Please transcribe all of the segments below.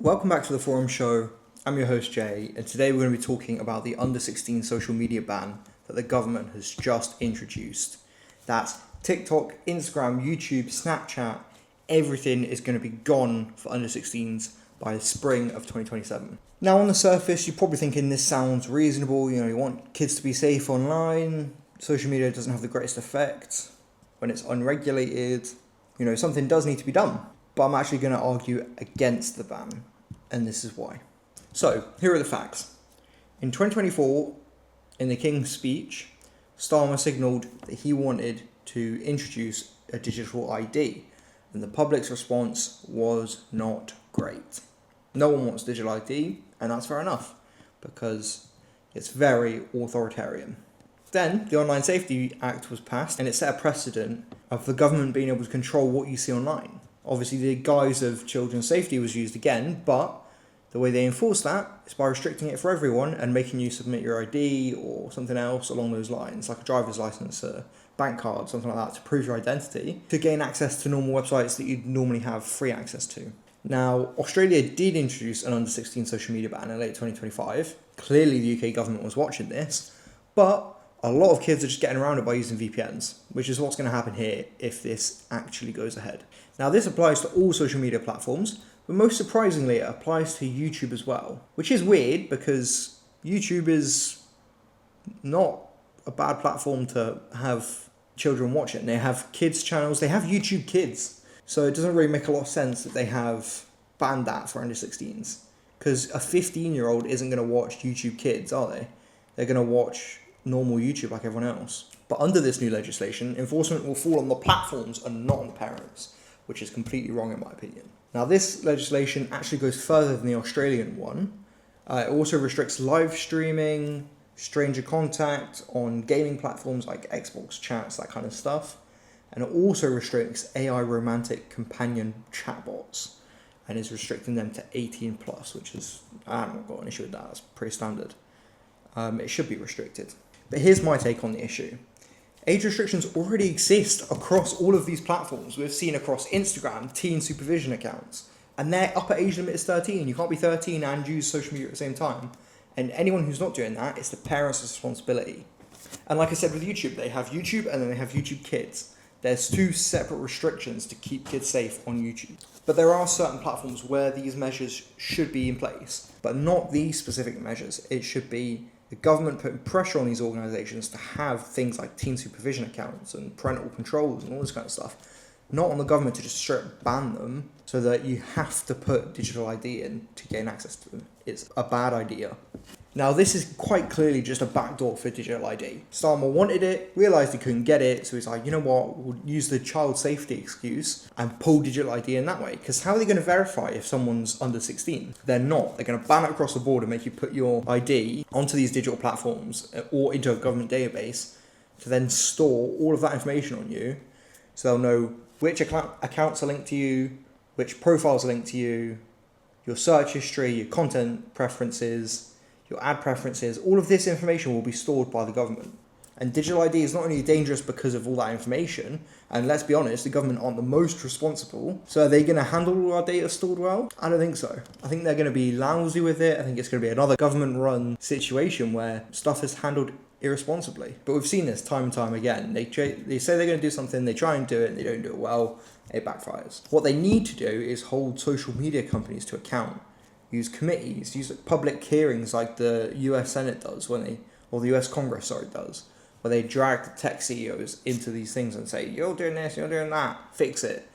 Welcome back to the Forum Show. I'm your host Jay, and today we're going to be talking about the under 16 social media ban that the government has just introduced. That's TikTok, Instagram, YouTube, Snapchat, everything is going to be gone for under 16s by the spring of 2027. Now on the surface, you're probably thinking this sounds reasonable, you want kids to be safe online, social media doesn't have the greatest effect when it's unregulated, something does need to be done. But I'm actually going to argue against the ban, and this is why. So, here are the facts. In 2024, in the King's speech, Starmer signalled that he wanted to introduce a digital ID, and the public's response was not great. No one wants digital ID, and that's fair enough, because it's very authoritarian. Then, the Online Safety Act was passed, and it set a precedent of the government being able to control what you see online. Obviously, the guise of children's safety was used again, but the way they enforce that is by restricting it for everyone and making you submit your ID or something else along those lines, like a driver's license, a bank card, something like that, to prove your identity, to gain access to normal websites that you'd normally have free access to. Now, Australia did introduce an under 16 social media ban in late 2025. Clearly, the UK government was watching this, but a lot of kids are just getting around it by using VPNs, which is what's going to happen here if this actually goes ahead. Now, this applies to all social media platforms, but most surprisingly, it applies to YouTube as well, which is weird because YouTube is not a bad platform to have children watch it. And they have kids channels, they have YouTube Kids. So it doesn't really make a lot of sense that they have banned that for under 16s, because a 15-year-old isn't going to watch YouTube Kids, are they? They're going to watch normal YouTube like everyone else. But under this new legislation, enforcement will fall on the platforms and not on the parents, which is completely wrong in my opinion. Now, this legislation actually goes further than the Australian one. It also restricts live streaming, stranger contact on gaming platforms like Xbox chats, that kind of stuff. And it also restricts AI romantic companion chatbots and is restricting them to 18 plus, which is, I haven't got an issue with that, that's pretty standard. It should be restricted. But here's my take on the issue. Age restrictions already exist across all of these platforms. We've seen across Instagram, teen supervision accounts, and their upper age limit is 13. You can't be 13 and use social media at the same time. And anyone who's not doing that, it's the parents' responsibility. And like I said with YouTube, they have YouTube and then they have YouTube Kids. There's two separate restrictions to keep kids safe on YouTube. But there are certain platforms where these measures should be in place, but not these specific measures. It should be the government putting pressure on these organisations to have things like teen supervision accounts and parental controls and all this kind of stuff, not on the government to just straight up ban them so that you have to put digital ID in to gain access to them. It's a bad idea. Now, this is quite clearly just a backdoor for digital ID. Starmer wanted it, realised he couldn't get it, so he's like, you know what, we'll use the child safety excuse and pull digital ID in that way. Because how are they going to verify if someone's under 16? They're not. They're going to ban it across the board and make you put your ID onto these digital platforms or into a government database to then store all of that information on you. So they'll know which accounts are linked to you, which profiles are linked to you, your search history, your content preferences, your ad preferences. All of this information will be stored by the government. And digital ID is not only dangerous because of all that information, and let's be honest, the government aren't the most responsible, so are they going to handle all our data stored well? I don't think so. I think they're going to be lousy with it. I think it's going to be another government-run situation where stuff is handled irresponsibly. But we've seen this time and time again. They say they're going to do something, they try and do it, and they don't do it well, it backfires. What they need to do is hold social media companies to account. Use committees, use public hearings like the US Senate does or the US Congress, does, where they drag the tech CEOs into these things and say, you're doing this, you're doing that, fix it.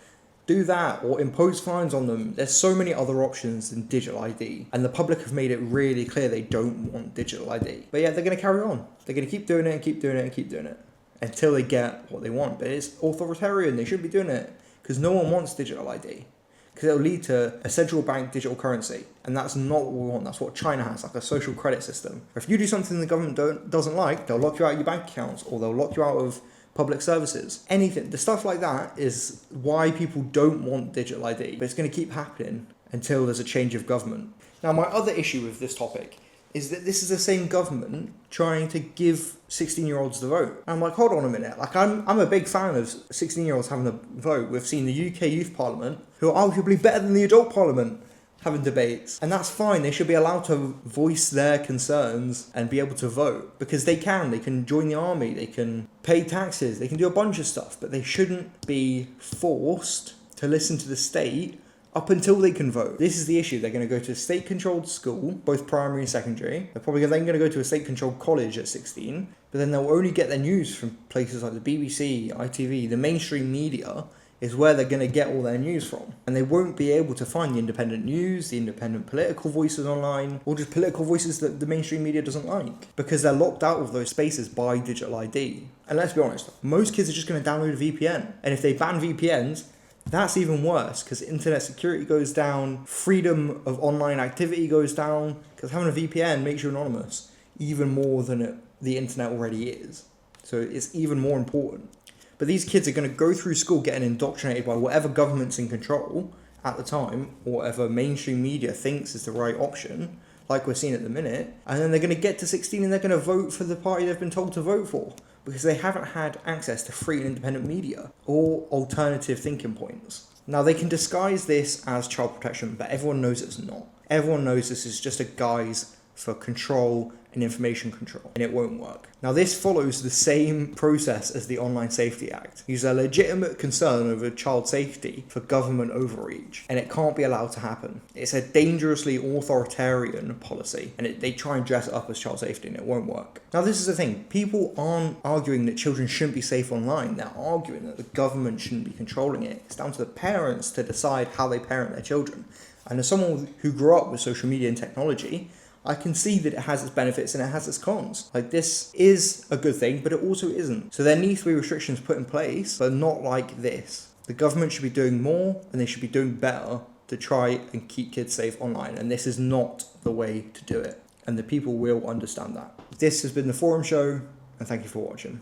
Do that, or impose fines on them. There's so many other options than digital ID, and the public have made it really clear they don't want digital ID. But yeah, they're going to carry on. They're going to keep doing it and keep doing it and keep doing it until they get what they want. But it's authoritarian, they should be doing it, because no one wants digital ID. Because it'll lead to a central bank digital currency, and that's not what we want. That's what China has, like a social credit system. If you do something the government doesn't like, they'll lock you out of your bank accounts, or they'll lock you out of public services. Anything, the stuff like that is why people don't want digital ID, but it's going to keep happening until there's a change of government. Now, my other issue with this topic is that this is the same government trying to give 16-year-olds the vote. And I'm like, hold on a minute. Like, I'm a big fan of 16-year-olds having the vote. We've seen the UK Youth Parliament, who are arguably better than the adult parliament, having debates. And that's fine. They should be allowed to voice their concerns and be able to vote, because they can join the army, they can pay taxes, they can do a bunch of stuff, but they shouldn't be forced to listen to the state up until they can vote. This is the issue. They're going to go to a state-controlled school, both primary and secondary. They're probably then going to go to a state-controlled college at 16, but then they'll only get their news from places like the BBC, ITV, the mainstream media is where they're going to get all their news from. And they won't be able to find the independent news, the independent political voices online, or just political voices that the mainstream media doesn't like, because they're locked out of those spaces by digital ID. And let's be honest, most kids are just going to download a VPN. And if they ban VPNs, that's even worse, because internet security goes down, freedom of online activity goes down, because having a VPN makes you anonymous even more than the internet already is. So it's even more important. But these kids are going to go through school getting indoctrinated by whatever government's in control at the time, or whatever mainstream media thinks is the right option, like we're seeing at the minute, and then they're going to get to 16 and they're going to vote for the party they've been told to vote for, because they haven't had access to free and independent media or alternative thinking points. Now, they can disguise this as child protection, but everyone knows it's not. Everyone knows this is just a guise for control and information control, and it won't work. Now, this follows the same process as the Online Safety Act. Use a legitimate concern over child safety for government overreach, and it can't be allowed to happen. It's a dangerously authoritarian policy, and they try and dress it up as child safety, and it won't work. Now, this is the thing. People aren't arguing that children shouldn't be safe online. They're arguing that the government shouldn't be controlling it. It's down to the parents to decide how they parent their children. And as someone who grew up with social media and technology, I can see that it has its benefits and it has its cons. Like, this is a good thing, but it also isn't. So there needs to be restrictions put in place, but not like this. The government should be doing more, and they should be doing better to try and keep kids safe online. And this is not the way to do it. And the people will understand that. This has been The Forum Show, and thank you for watching.